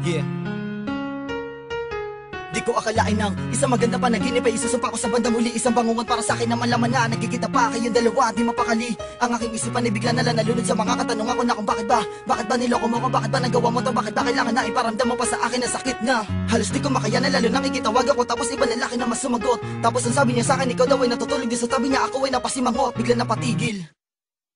Yeah. Di ko akalain ng isang maganda panaginip ay isusumpa ko sa bandang uli. Isang bangungot para sa akin na malaman na nagkikita pa kayong dalawa, di mapakali. Ang aking isipan ay bigla nalang nalunod sa mga katanungan ko na kung bakit ba niloko mo ko, bakit ba nagawa mo to, bakit ba kailangan na iparamdam mo pa sa akin na sakit na halos di ko makayanan, lalo nang ikitawag ako tapos iba lalaki na mas sumagot. Tapos ang sabi niya sa akin, ikaw daw ay natutulog din sa tabi niya, ako ay napasimangot, bigla napatigil.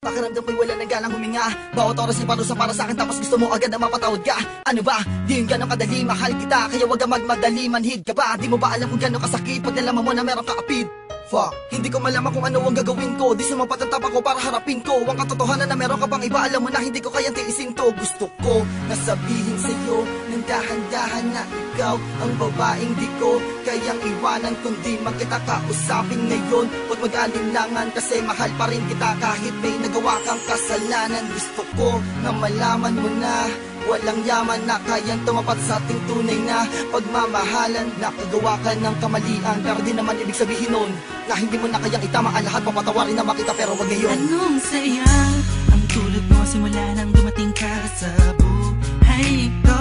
Pakiramdam ko'y wala nang ganang huminga. Bawat oras ay parusa para sa'kin tapos gusto mo agad na mapatawad ka. Ano ba? Di yung ganong kadali, mahal kita, kaya wag kang magmadali, manhid ka ba? Di mo ba alam kung gano'ng kasakit pag nalaman mo na meron ka kapit? Fuck, hindi ko malaman kung ano ang gagawin ko. Di sumapat ang tapak ko para harapin ko ang katotohanan na meron ka pang iba. Alam mo na hindi ko kayang tiisin to. Gusto ko nasabihin sa'yo ng dahan-dahan na ikaw ang babaeng di ko kayang iwanan, kundi magkita kausapin ngayon. Huwag mag-alinlangan kasi mahal pa rin kita kahit may nagawa kang kasalanan. Gusto ko na malaman mo na walang yaman na kayang tumapat sa ating tunay na pagmamahalan. Nakagawa ka ng kamalian, pero di naman ibig sabihin nun na hindi mo na kayang itama ang lahat. Papatawarin na makita pero wag ngayon. Anong saya ang tulad mo simula nang dumating ka sa buhay ko.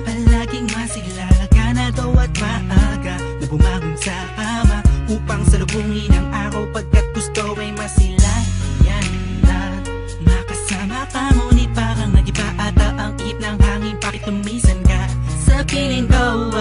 Palaging masigla ka na daw at maaga na bumangon sa kama upang salubungin ang araw pagkat gusto ay masilayan na makasama ka. Ngunit parang nagiba ata ang ihip ng hangin, bakit tumisan ka sa piling ko?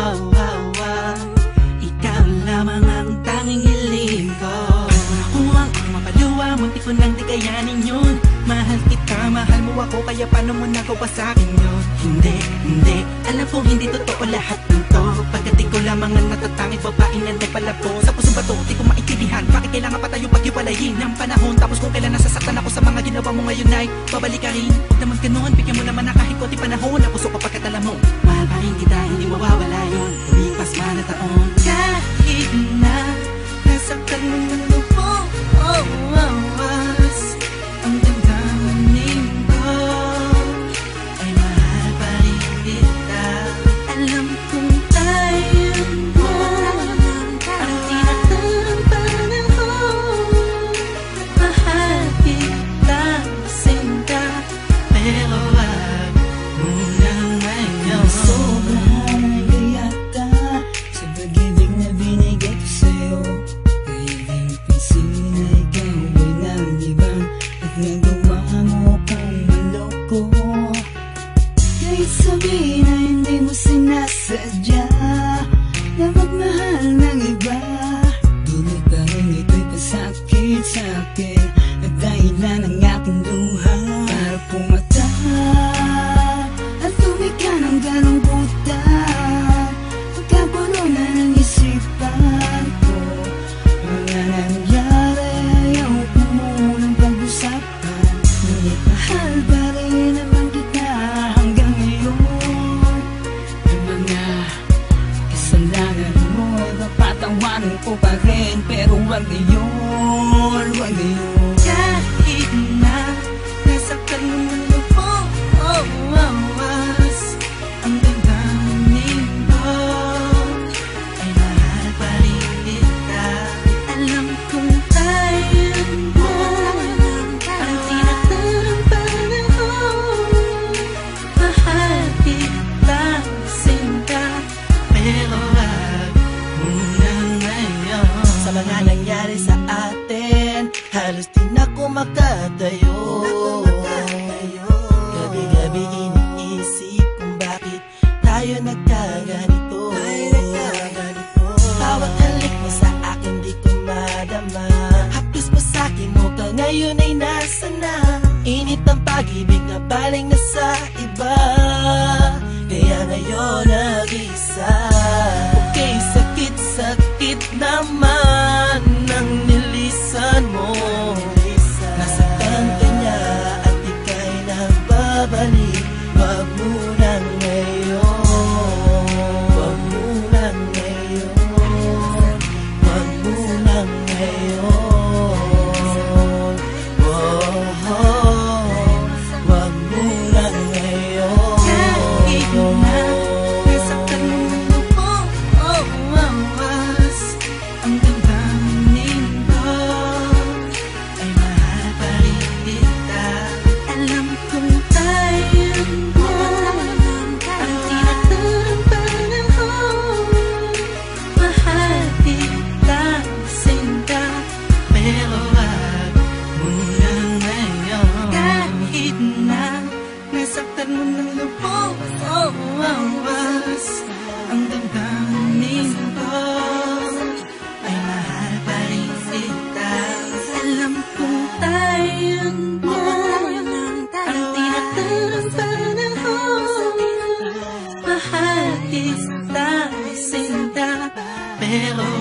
Ikaw lamang ang tanging hiling ko. Nakuwang ang mapaluwa, muntik ko nang di kayanin yun. Mahal kita, mahal mo ako, kaya paano mo nagawa sa akin yun? Hindi, alam kong hindi totoo lahat nito. Pagkat di ko lamang ang natatanging babaeng na nagpalapo. Sa pusong bato, di ko maintindihan bakit kailangan pa tayo pag-iwalayin ng panahon. Tapos kung kailan nasasaktan ako sa mga ginawa mo ngayon ay babalik ka rin. Huwag naman ganun, bigyan mo naman na kahit konti panahon. Ang puso ko pagkat alam mo, mahal pa rin kita, hindi mawawala yun. Lumipas man na taon, kahit na nasaktan mo ng lubong, ang damdamin ko ay mahal pa rin kita. Alam kong tayo na ang tinatang panahon. Mahal kita, sinta, pero wag muna ngayon. Sobrang nagaya ka sa pag-ibig na binigay ko sa'yo. Kaya di pansin na ikaw ay nang ibang at nagawa mo kong maloko. Kahit sabihin na hindi mo sinasadya na magmahal ng iba, dulot pa rin ito'y pasakit sa'kin at dahilan ng aking luha. Para pumata at lumika ng ganong butan, pagkapuno na ng isipan ko. Wala na nangyari, ayaw ko munang pag-usapan. Ngunit mahal pa rin naman kita hanggang ngayon. Ang mga kasalanan mo ay papatawanin ko pa rin, pero wag ngayon, wag ngayon. Kahit na nasaktan mo ng lubong, ang damdamin ko ay mahal pa rin kita. Alam kong tayo na ang tinatang panahon. Mahal kita, sinta, pero wag muna ngayon. Sa mga nangyari sa atin, halos di na ako makatayo. Gabi-gabi iniisip kung bakit tayo nagkaganito. Bawat halik mo sa akin di ko madama. Haplos mo sa'kin mo ka ngayon ay nasa na. Init ang pag-ibig na baling na sa iba, kaya ngayon nag-isa. Okay, sakit naman ang nilisan mo. Nasaktan ka niya at ika'y nagbabalik. Wag muna ngayon, wag muna ngayon, wag muna ngayon. Wag muna ngayon. Kahit na nasaktan mo ng lubong, ang damdamin ng panahon. Mahal kita, sinta, pero